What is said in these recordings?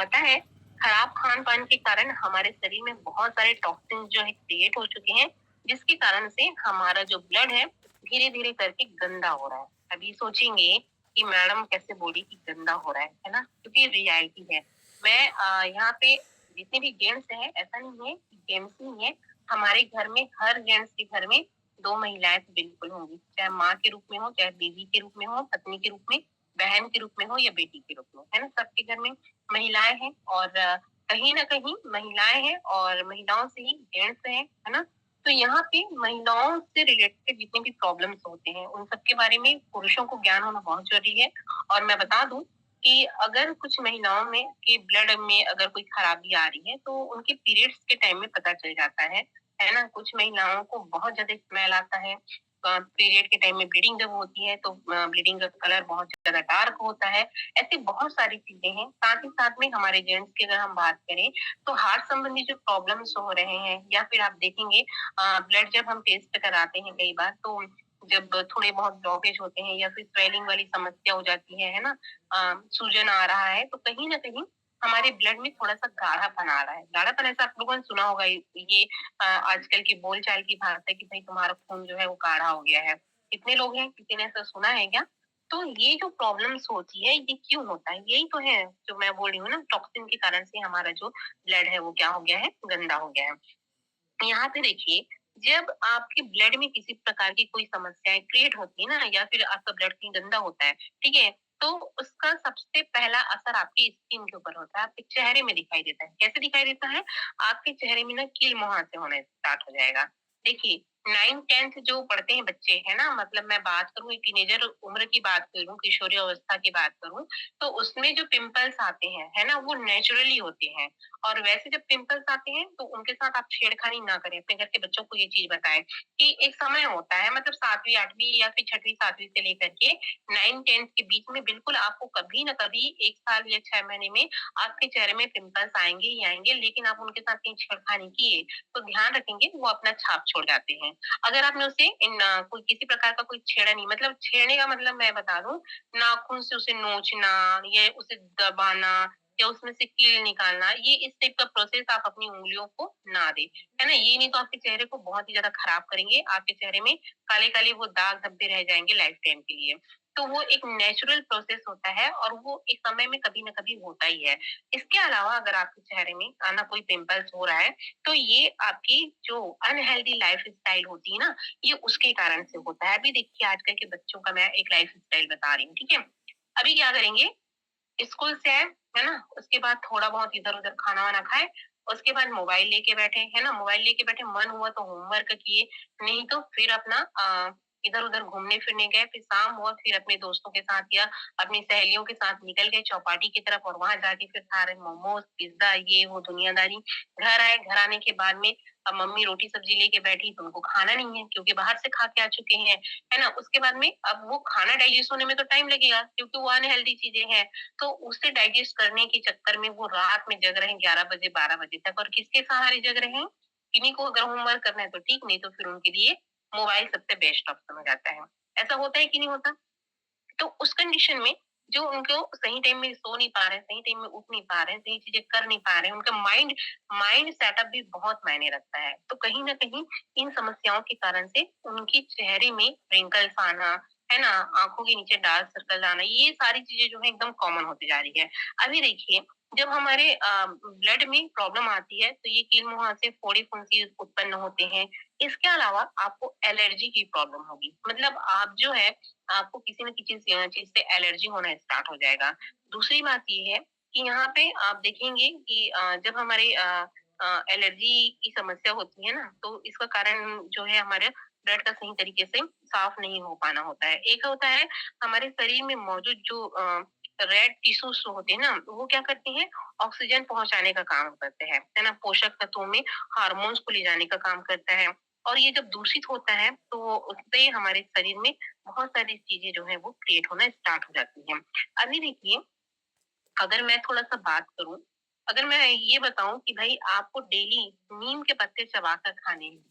पता है, खराब खान-पान के कारण हमारे शरीर में बहुत सारे टॉक्सिन जो है क्रिएट हो चुके हैं, जिसके कारण से हमारा जो ब्लड है, धीरे-धीरे करके गंदा हो रहा है। अभी सोचेंगे कि मैडम कैसे बोली कि गंदा हो रहा है ना? क्योंकि रियलिटी है। मैं यहाँ पे जितने भी जेंट्स हैं, ऐसा नहीं है कि जेंट्स ही हैं, हमारे घर में हर जेंट्स के घर में 2 महिलाएँ तो बिल्कुल होंगी, चाहे माँ के रूप में हो, चाहे बीवी के रूप में हो, पत्नी के रूप में, बहन के रूप में हो या बेटी के रूप में, है ना? सबके घर में महिलाएँ हैं और कहीं न कहीं महिलाएँ हैं और महिलाओं से ही जेंट्स हैं, है ना? तो यहाँ पे महिलाओं से रिलेटेड जितने भी प्रॉब्लम्स होते हैं, उन सब के बारे में पुरुषों को ज्ञान होना बहुत ज़रूरी है और मैं बता दूँ कि अगर कुछ महिलाओं में के ब्लड में अगर कोई खराबी आ रही है, तो उनके पीरियड्स के टाइम में पता चल जाता है ना? कुछ महिलाओं को बहुत ज़्यादा स्मेल आता है पीरियड के टाइम में ब्लीडिंग जब होती है तो ब्लीडिंग का कलर बहुत ज़्यादा डार्क होता है। ऐसी बहुत सारी चीज़ें हैं। साथ ही साथ में हमारे जेंट्स की अगर हम बात करें, तो हार्ट संबंधी जो प्रॉब्लम्स हो रहे हैं या फिर आप देखेंगे ब्लड जब हम टेस्ट कराते हैं कई बार तो जब थोड़े बहुत ब्लॉकेज होते हैं या फिर स्वेलिंग वाली समस्या हो जाती है ना? सूजन आ रहा है, तो कहीं न कहीं हमारे ब्लड में थोड़ा-सा गाढ़ापन आ रहा है। गाढ़ापन ऐसा आप लोगों ने सुना होगा ये आजकल की बोलचाल की भाषा है कि भई तुम्हारा खून जो है वो गाढ़ा हो गया है। कितने लोग हैं, किसी ने ऐसा सुना है क्या? तो ये जो प्रॉब्लम्स होती है, ये क्यों होता है? यही तो है, जो मैं बोल रही हूँ ना टॉक्सिन के कारण से हमारा जो ब्लड है वो क्या हो गया है, गंदा हो गया है। यहाँ पे देखिए, जब आपके ब्लड में किसी प्रकार की कोई समस्याएँ क्रिएट होती है ना या फिर आपका ब्लड कहीं गंदा होता है, ठीक है? तो उसका सबसे पहला असर आपकी स्किन के ऊपर होता है, आपके चेहरे में दिखाई देता है। कैसे दिखाई देता है? आपके चेहरे में ना कील-मुहांसे होने स्टार्ट हो जाएगा। देखिए, 9th-10th जो पढ़ते हैं बच्चे, है ना? मतलब मैं बात करूँ एक टीनेजर उम्र की बात करूँ, किशोरी अवस्था की बात करूँ, तो उसमें जो पिंपल्स आते हैं, है ना? वो नेचुरली होते हैं। और वैसे जब पिंपल्स आते हैं तो उनके साथ आप छेड़खानी ना करें। अपने घर के बच्चों को ये चीज़ बताएँ कि एक समय होता है मतलब 7वीं 8वीं या फिर 6वीं 7वीं से लेकर के 9-10th के बीच में बिल्कुल आपको कभी न कभी 1 साल या 6 महीने में आपके चेहरे में पिंपल्स आएँगे ही आएँगे, लेकिन आप उनके साथ कहीं छेड़खानी किए तो ध्यान रखेंगे वो अपना छाप छोड़ जाते हैं। अगर आपने उसे कोई किसी प्रकार का कोई छेड़ा नहीं मतलब छेड़ने का मतलब मैं बता दूँ, नाखून से उसे नोचना या उसे दबाना या उसमें से कील निकालना, ये इस टाइप का प्रोसेस आप अपनी उँगलियों को ना दें, है ना? ये नहीं तो आपके चेहरे को बहुत ही ज़्यादा खराब करेंगे, आपके चेहरे में काले-काले वो दाग धब्बे रह जाएँगे लाइफ टाइम के लिए। तो वो एक नेचुरल प्रोसेस होता है और वो एक समय में कभी न कभी होता ही है। इसके अलावा अगर आपके चेहरे में ना कोई पिंपल्स हो रहा है, तो ये आपकी जो अनहेल्दी लाइफ़स्टाइल होती है ना, ये उसके कारण से होता है। अभी देखिए आजकल के बच्चों का मैं एक लाइफ़स्टाइल बता रही हूँ, ठीक है? अभी क्या करेंगे स्कूल से आए, है ना? उसके बाद थोड़ा बहुत इधर-उधर खाना-वाना खाए, उसके बाद मोबाइल लेके बैठे, है ना? मोबाइल लेके बैठे, मन हुआ तो होमवर्क किए, नहीं तो फिर अपना इधर-उधर घूमने-फिरने गए, फिर शाम हुआ फिर अपने दोस्तों के साथ या अपनी सहेलियों के साथ निकल गए चौपाटी की तरफ और वहाँ जाके फिर खा रहे मोमोज़, पिज़्ज़ा ये वो दुनियादारी। घर आए, घर आने के बाद में अब मम्मी रोटी-सब्जी लेके बैठी तो उनको खाना नहीं है क्योंकि बाहर से खा के आ चुके हैं, है ना? उसके बाद में अब वो खाना डाइजेस्ट होने में तो टाइम लगेगा क्योंकि वो अनहेल्दी चीज़ें हैं। तो उसे डाइजेस्ट करने के चक्कर में वो रात में जग रहे हैं 11 बजे 12 बजे तक और किसके सहारे जग रहे हैं? किन्हीं को अगर होमवर्क करना है तो ठीक, नहीं तो फिर उनके लिए मोबाइल सबसे बेस्ट ऑप्शन हो जाता है। ऐसा होता है कि नहीं होता? तो उस कंडीशन में जो उनको सही टाइम में सो नहीं पा रहे हैं, सही टाइम में उठ नहीं पा रहे हैं, सही चीज़ें कर नहीं पा रहे हैं, उनका माइंड माइंड सेटअप भी बहुत मायने रखता है। तो कहीं न कहीं इन समस्याओं के कारण से उनके चेहरे में रिंकल्स आना, है ना? आँखों के नीचे डार्क सर्कल आना, ये सारी चीज़ें जो है एकदम कॉमन होती जा रही है। अभी देखिए, जब हमारे ब्लड में प्रॉब्लम आती है, तो ये कील-मुहांसे, फोड़ी-फुंसी उत्पन्न होते हैं। इसके अलावा आपको एलर्जी की प्रॉब्लम होगी। मतलब आप जो है आपको किसी न किसी चीज़ से एलर्जी होना स्टार्ट हो जाएगा। दूसरी बात ये है कि यहाँ पे आप देखेंगे कि जब हमारे एलर्जी की समस्या होती है ना, तो इसका कारण जो है हमारे ब्लड का सही तरीके से साफ नहीं हो पाना होता है। एक होता है हमारे शरीर में मौजूद जो रेड टिश्यूज़ होते हैं ना, वो क्या करते हैं ऑक्सीजन पहुँचाने का काम करते हैं, है ना? पोषक तत्वों में हार्मोन्स को ले जाने का काम करता है और ये जब दूषित होता है, तो उससे हमारे शरीर में बहुत सारी चीज़ें जो हैं वो क्रिएट होना स्टार्ट हो जाती हैं। अभी देखिए, अगर मैं थोड़ा-सा बात करूँ, अगर मैं ये बताऊँ कि भई आपको डेली नीम के पत्ते चबाकर खाने हैं,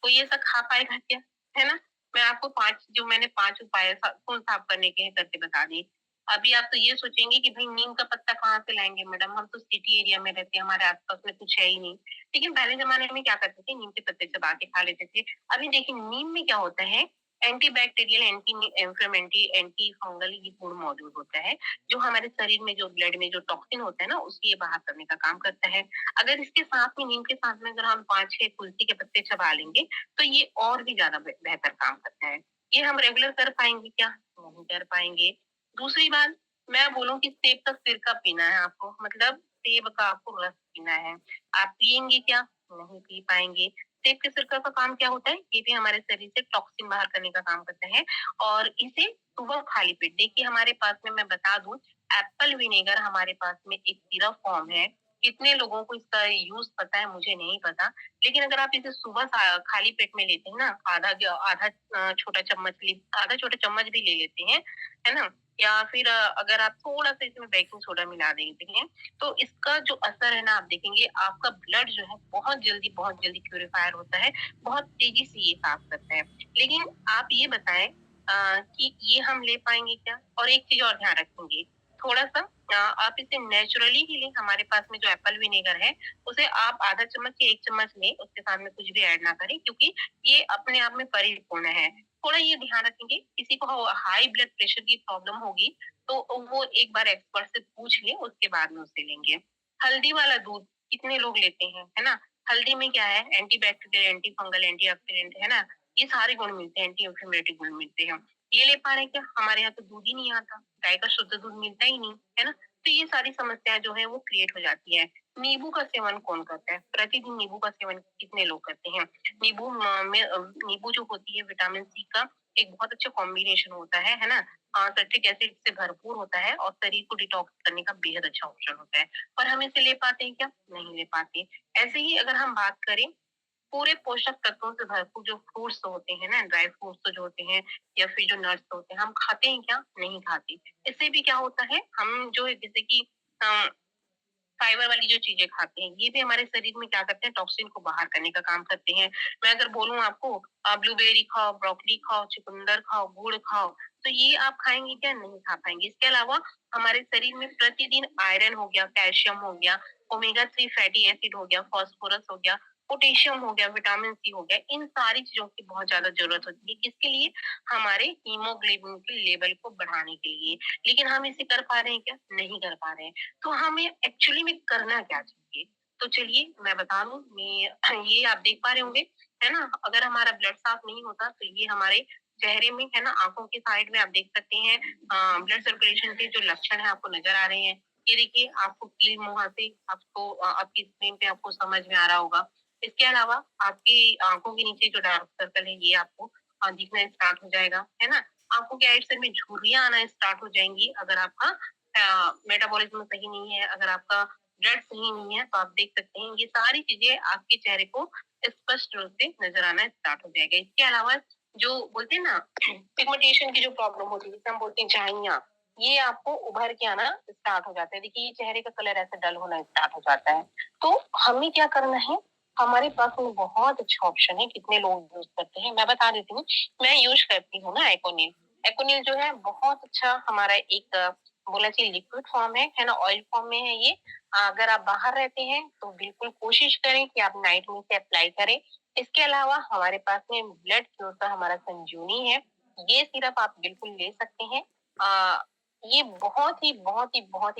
कोई ऐसा खा पाएगा क्या? है ना? मैं आपको 5 जो मैंने 5 उपाय खून साफ करने के हैं करके बता दिए। अभी आप तो ये सोचेंगे कि भाई नीम का पत्ता कहाँ से लाएँगे मैडम, हम तो सिटी एरिया में रहते हैं, हमारे आस-पास में कुछ है ही नहीं। लेकिन पहले ज़माने में क्या करते थे, नीम के पत्ते चबा के खा लेते थे। अभी देखिए नीम में क्या होता है, anti bacterial, anti inflammatory, anti fungal ये गुण मौजूद होता है, जो हमारे शरीर में जो ब्लड में जो टॉक्सिन होता है ना, उसको ये बाहर करने का काम करता है। अगर इसके साथ में नीम के साथ में अगर हम 5-6 तुलसी के पत्ते चबा लेंगे, तो ये और भी ज़्यादा बेहतर काम करता है। ये हम रेगुलर कर पाएँगे क्या? नहीं कर पाएँगे। दूसरी बात, मैं बोलूँ कि सेब का सिरका पीना है आपको, मतलब सेब का आपको रस पीना है। आप पिएँगे क्या? नहीं पी पाएँगे। सेब के सिरका का काम क्या होता है? ये भी हमारे शरीर से टॉक्सिन बाहर करने का काम करता है और इसे सुबह खाली पेट, देखिए हमारे पास में मैं बता दूँ, एप्पल विनेगर हमारे पास में एक सिरप फॉर्म है। कितने लोगों को इसका यूज़ पता है मुझे नहीं पता। लेकिन अगर आप इसे सुबह खाली पेट में लेते हैं ना, आधा छोटा चम्मच आधा छोटा चम्मच भी ले लेते हैं, है ना? या फिर अगर आप थोड़ा-सा इसमें बेकिंग सोडा मिला देते हैं, तो इसका जो असर है ना आप देखेंगे, आपका ब्लड जो है बहुत जल्दी प्यूरिफायर होता है, बहुत तेज़ी से ये साफ करता है। लेकिन आप ये बताएँ कि ये हम ले पाएँगे क्या? और एक चीज़ और ध्यान रखेंगे, थोड़ा-सा आप इसे नेचुरली ही लें, हमारे पास में जो एप्पल विनेगर है, उसे आप आधा चम्मच या 1 चम्मच लें, उसके साथ में कुछ भी ऐड ना करें, क्योंकि ये अपने आप में परिपूर्ण है। थोड़ा ये ध्यान रखेंगे, किसी को हाई ब्लड प्रेशर की प्रॉब्लम होगी, तो वो एक बार एक्सपर्ट से पूछ ले, उसके बाद में उसे लेंगे। हल्दी वाला दूध कितने लोग लेते हैं, है ना? हल्दी में क्या है, anti bacterial, anti fungal, antioxidant, है ना? ये सारे गुण मिलते हैं, एंटी इन्फ्लेमेटरी गुण मिलते हैं। ये ले पा रहे हैं क्या? हमारे यहाँ तो दूध ही नहीं आता, गाय का शुद्ध दूध मिलता ही नहीं, है ना? तो ये सारी समस्याएँ जो है वो क्रिएट हो जाती है। नींबू का सेवन कौन करता है? प्रतिदिन नींबू का सेवन कितने लोग करते हैं? नींबू जो होती है विटामिन सी का एक बहुत अच्छा कॉम्बिनेशन होता है ना? सिट्रिक एसिड से भरपूर होता है और शरीर को डिटॉक्स करने का बेहद अच्छा ऑप्शन होता है। पर हम इसे ले पाते हैं क्या? नहीं ले पाते। ऐसे ही अगर हम बात करें पूरे पोषक तत्वों से भरपूर जो फ्रूट्स होते हैं ना, ड्राई फ्रूट्स जो होते हैं या फिर जो नट्स होते हैं, हम खाते हैं क्या? नहीं खाते। इससे भी क्या होता है, हम जो है जैसे कि अ फाइबर वाली जो चीज़ें खाते हैं, ये भी हमारे शरीर में क्या करते हैं, टॉक्सिन को बाहर करने का काम करते हैं। मैं अगर बोलूँ आपको ब्लूबेरी खाओ, ब्रोकोली खाओ, चुकंदर खाओ, गुड़ खाओ, तो ये आप खाएँगे क्या? नहीं खा पाएँगे। इसके अलावा हमारे शरीर में प्रतिदिन आयरन हो गया, कैल्शियम हो गया, ओमेगा 3 फैटी एसिड हो गया, फास्फोरस हो गया, पोटेशियम हो गया, विटामिन सी हो गया, इन सारी चीज़ों की बहुत ज़्यादा ज़रूरत होती है। किसके लिए? हमारे हीमोग्लोबिन के लेवल को बढ़ाने के लिए। लेकिन हम इसे कर पा रहे हैं क्या? नहीं कर पा रहे हैं। तो हमें एक्चुअली में करना क्या चाहिए? तो चलिए मैं बता दूँ, मैं ये आप देख पा रहे होंगे, है ना? अगर हमारा ब्लड साफ नहीं होता तो ये हमारे चेहरे में, है ना, आँखों के साइड में आप देख सकते हैं ब्लड सर्कुलेशन के जो लक्षण हैं आपको नज़र आ रहे हैं। ये देखिए आपको क्लीन मुँह से आपको आपकी स्क्रीन पे आपको समझ में आ रहा होगा। इसके अलावा आपकी आँखों के नीचे जो डार्क सर्कल है ये आपको दिखना स्टार्ट हो जाएगा, है ना? आँखों के राइट साइड में झुर्रियाँ आना स्टार्ट हो जाएँगी अगर आपका मेटाबॉलिज्म सही नहीं है, अगर आपका ब्लड सही नहीं है, तो आप देख सकते हैं ये सारी चीज़ें आपके चेहरे को स्पष्ट रूप से नज़र आना स्टार्ट हो जाएगा। इसके अलावा जो बोलते हैं ना पिगमेंटेशन की जो प्रॉब्लम होती है, जिसे हम बोलते हैं झाइयाँ, ये आपको उभर के आना स्टार्ट हो जाता है। देखिए ये चेहरे का कलर ऐसे डल होना स्टार्ट हो जाता है। तो हमें क्या करना है? हमारे पास में बहुत अच्छा ऑप्शन है, कितने लोग यूज़ करते हैं, मैं बता देती हूँ। मैं यूज़ करती हूँ ना एकोनिल। एकोनिल जो है बहुत अच्छा हमारा एक बोला चाहिए लिक्विड फॉर्म है ना? ऑयल फॉर्म में है ये। अगर आप बाहर रहते हैं तो बिल्कुल कोशिश करें कि आप नाइट में इसे अप्लाई करें। इसके अलावा हमारे पास में ब्लड क्योर का हमारा संजीवनी है। ये सिरप आप बिल्कुल ले सकते हैं। ये बहुत ही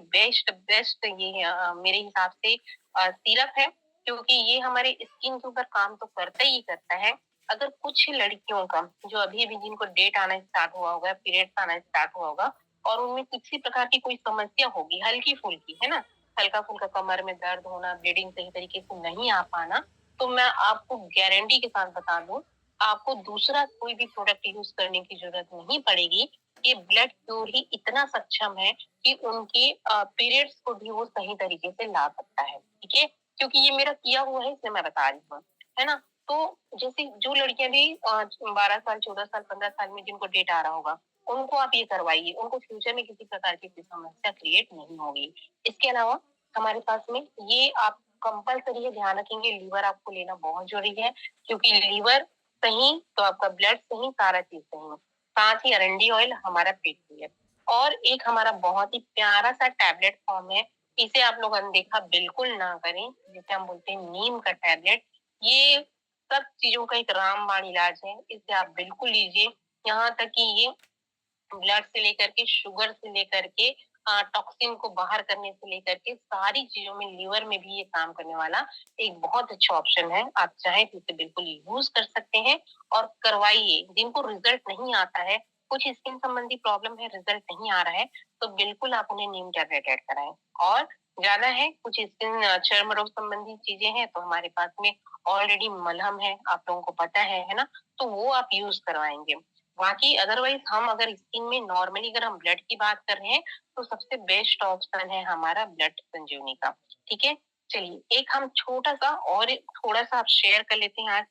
बेस्ट बेस्ट ये मेरे हिसाब से सिरप है, क्योंकि ये हमारे स्किन के ऊपर काम तो करता ही करता है। अगर कुछ लड़कियों का जो अभी-अभी जिनको डेट आना स्टार्ट हुआ होगा, पीरियड्स आना स्टार्ट हुआ होगा और उनमें किसी प्रकार की कोई समस्या होगी, हल्की-फुल्की, है ना? हल्का-फुल्का कमर में दर्द होना, ब्लीडिंग सही तरीके से नहीं आ पाना, तो मैं आपको गारंटी के साथ बता दूँ, आपको दूसरा कोई भी प्रोडक्ट यूज़ करने की ज़रूरत नहीं पड़ेगी। ये ब्लड क्यूर ही इतना सक्षम है कि उनके पीरियड्स को भी वो सही तरीके से ला सकता है, ठीक है? क्योंकि ये मेरा किया हुआ है इसलिए मैं बता रही हूँ, है ना? तो जैसे जो लड़कियाँ भी 12 साल, 14 साल, 15 साल में जिनको डेट आ रहा होगा, उनको आप ये करवाइए, उनको फ्यूचर में किसी प्रकार की कोई समस्या क्रिएट नहीं होगी। इसके अलावा हमारे पास में ये आप कंपल्सरी है, ध्यान रखेंगे, लीवर आपको लेना बहुत ज़रूरी है, क्योंकि लीवर सही तो आपका ब्लड सही, सारा चीज़ सही। साथ ही अरंडी ऑयल हमारा पेट के लिए। और एक हमारा बहुत ही प्यारा-सा टैबलेट फॉर्म है, इसे आप लोग अनदेखा बिल्कुल ना करें, जिसे हम बोलते हैं नीम का टैबलेट। ये सब चीज़ों का एक रामबाण इलाज है, इसे आप बिल्कुल लीजिए। यहाँ तक कि ये ब्लड से लेकर के, शुगर से लेकर के टॉक्सिन को बाहर करने से लेकर के सारी चीज़ों में, लिवर में भी ये काम करने वाला एक बहुत अच्छा ऑप्शन है। आप चाहें तो इसे बिल्कुल यूज़ कर सकते हैं और करवाइए। जिनको रिज़ल्ट नहीं आता है, कुछ स्किन संबंधी प्रॉब्लम है, रिज़ल्ट नहीं आ रहा है, तो बिल्कुल आप उन्हें नीम टैबलेट ऐड कराएँ। और ज़्यादा है, कुछ स्किन चर्म रोग संबंधी चीज़ें हैं, तो हमारे पास में ऑलरेडी मलहम है, आप लोगों को पता है ना? तो वो आप यूज़ करवाएँगे। बाकी अदरवाइज़ हम अगर स्किन में नॉर्मली अगर हम ब्लड की बात कर रहे हैं, तो सबसे बेस्ट ऑप्शन है हमारा ब्लड संजीवनी का, ठीक है? चलिए, एक हम छोटा-सा और थोड़ा-सा आप शेयर कर लेते हैं आज।